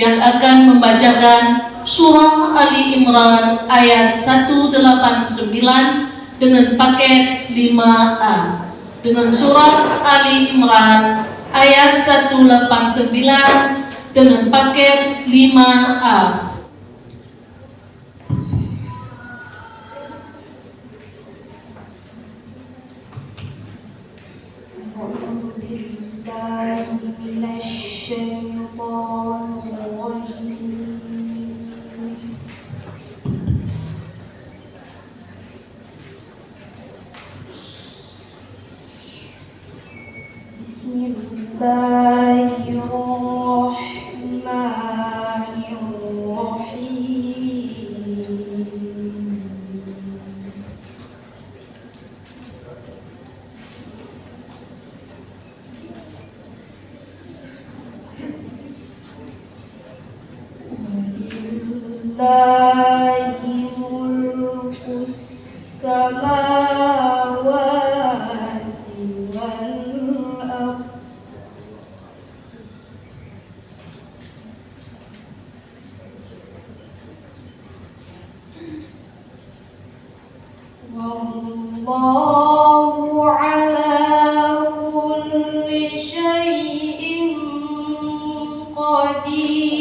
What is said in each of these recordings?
yang akan membacakan surah Ali Imran ayat 189 dengan paket 5A. Dengan surah Ali Imran ayat 189 dengan paket 5A. Lillahi mulkus samawati wal ardh. Wallahu ala kulli syai'in qadir.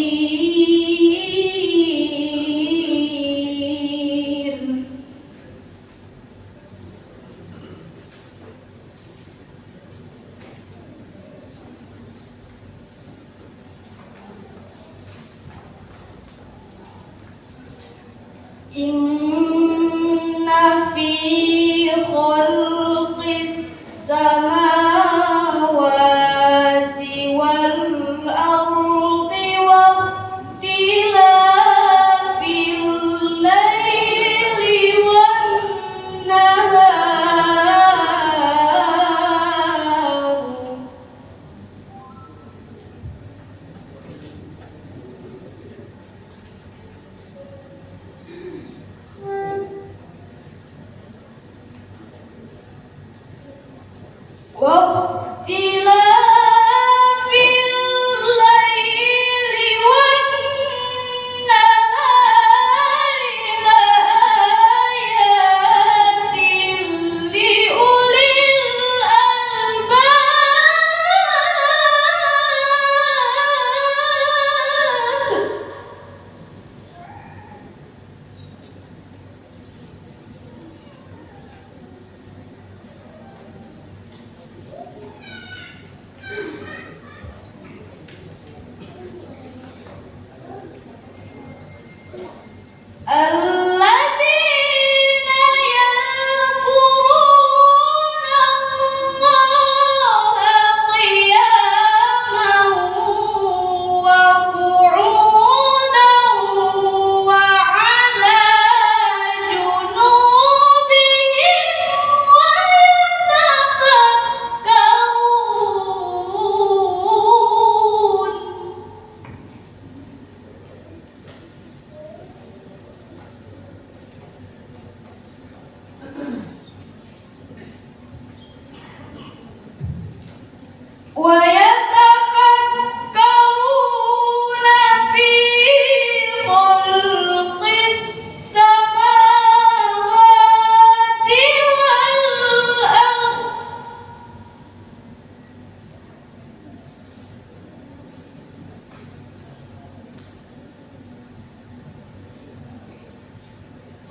Inna fi khalqis samawati wal ardi wa ikhtilafil laili wan nahar واختلاف الليل والنهار لآيات لأولي الألباب. الذين يذكرون الله قياما وقعودا وعلى جنوبهم ويتفكرون. ويتفكرون في خلق السماوات والأرض.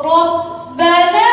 ربنا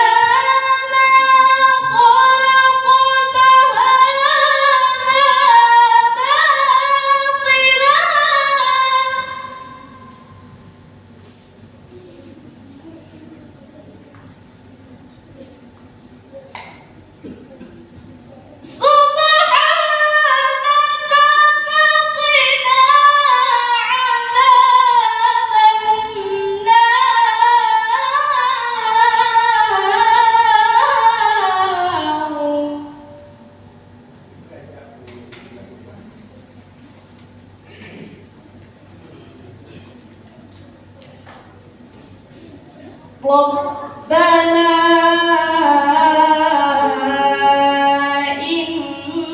Rabbana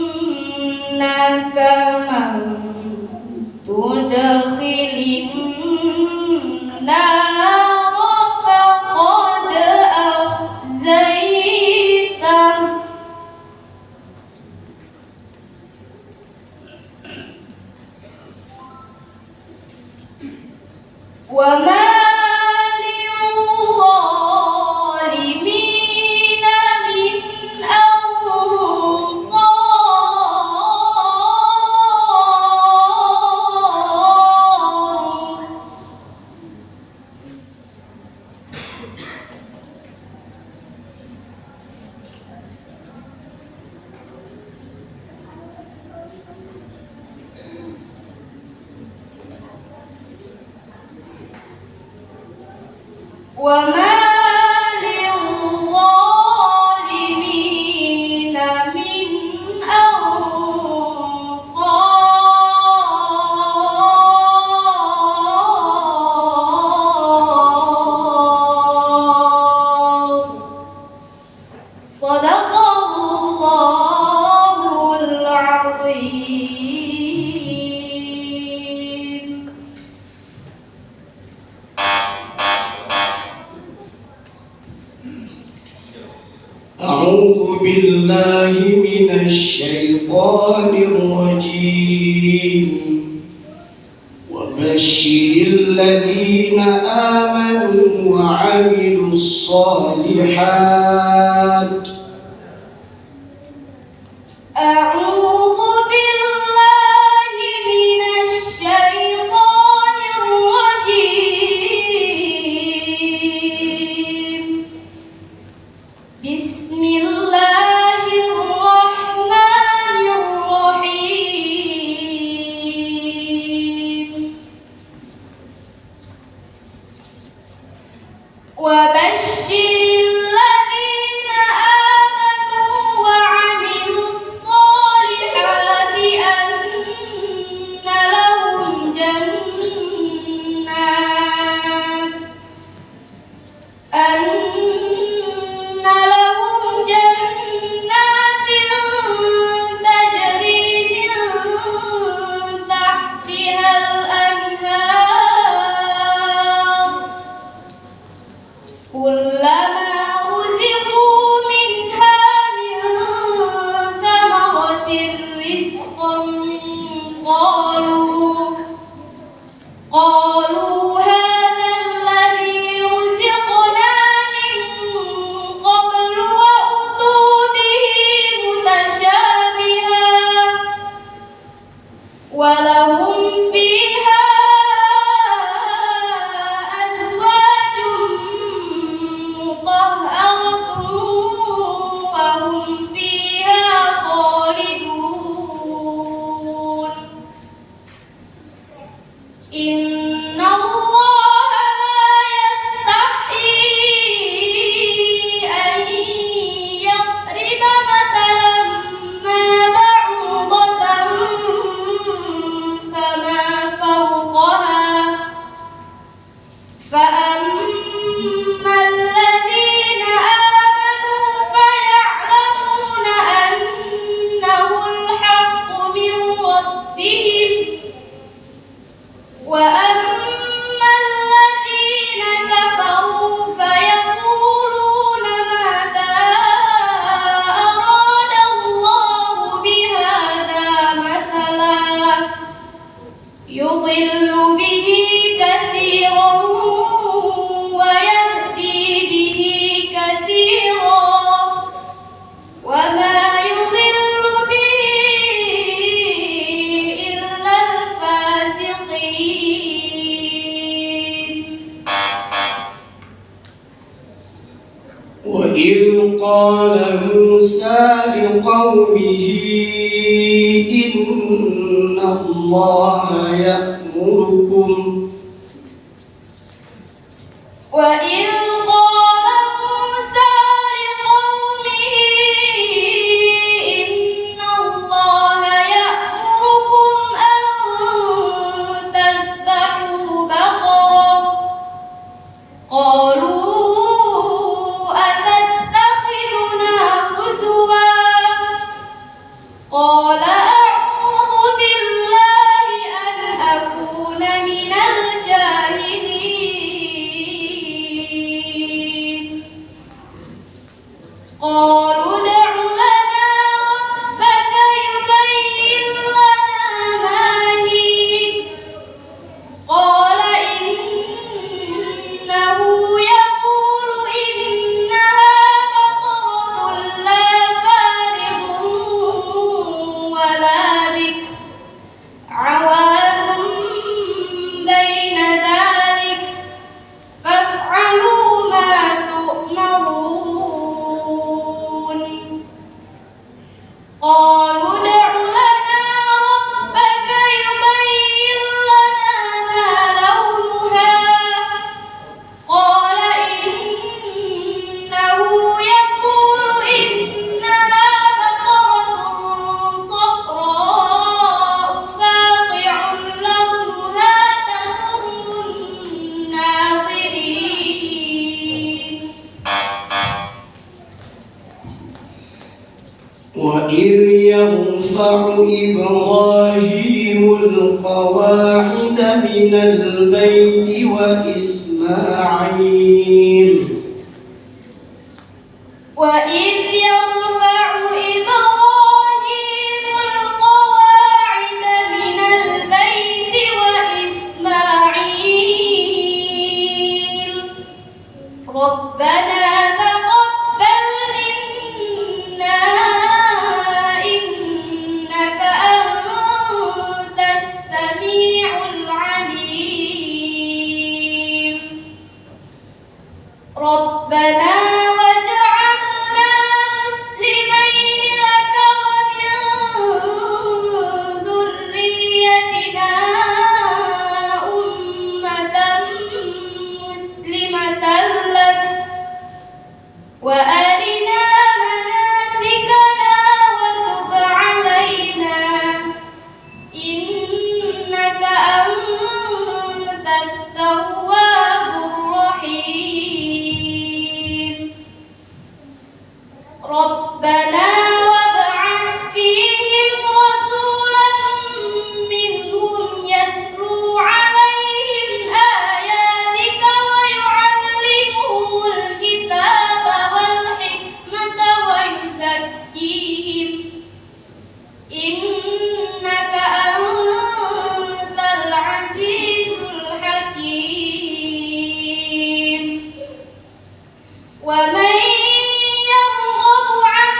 innaka man tudkhilin وما للظالمين من أنصار وما للظالمين من أنصار صدق الله العظيم. أعوذ بالله من الشيطان الرجيم. وبشر الذين آمنوا وعملوا الصالحات. أعوذ بالله من الشيطان الرجيم. بسم الله الرحمن الرحيم. وبشر الذين آمنوا وعملوا الصالحات أن لهم جنات تجري من تحتها الأنهار كلما رزقوا منها من ثمرة رزقا قالوا هذا الذي رزقنا من قبل وأتوا به متشابها ولهم فيها أزواج مطهرة وهم فيها خالدون. إن الله لا يستحيي أن يضرب مثلا ما بعوضة فما فوقها فأما الذين آمنوا فيعلمون أنه الحق من ربهم وأما الذين كفروا فيقولون ماذا أراد الله بهذا مثلا يضل به كثيرا ويهدي به كثيرا وما يضل به إلا الفاسقين. وإذ قال موسى لقومه إن الله يأمركم وإذ قال موسى لقومه إن الله يأمركم أن تذبحوا بقرة قالوا أتتخذنا هزوا قال أعوذ بالله أن أكون من الجاهلين. وإذ يرفع إبراهيم القواعد من البيت وإسماعيل وإذ يرفع إبراهيم القواعد من البيت وإسماعيل ربنا تقبل منا إنك أنت السميع العليم ربنا وجعلنا مسلمين لك ومن ذريتنا أمة مسلمة لك وأرنا مناسكنا وتب علينا إنك أنت التواب الرحيم ربنا وابعث فيهم رسولا منهم يتلو عليهم آياتك ويعلمهم الكتاب والحكمة ويزكيهم إنك أنت العزيز الحكيم ومن يرغب عن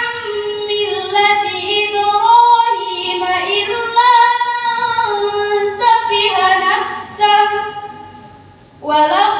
ملة إبراهيم إلا من سفه نفسه ولقد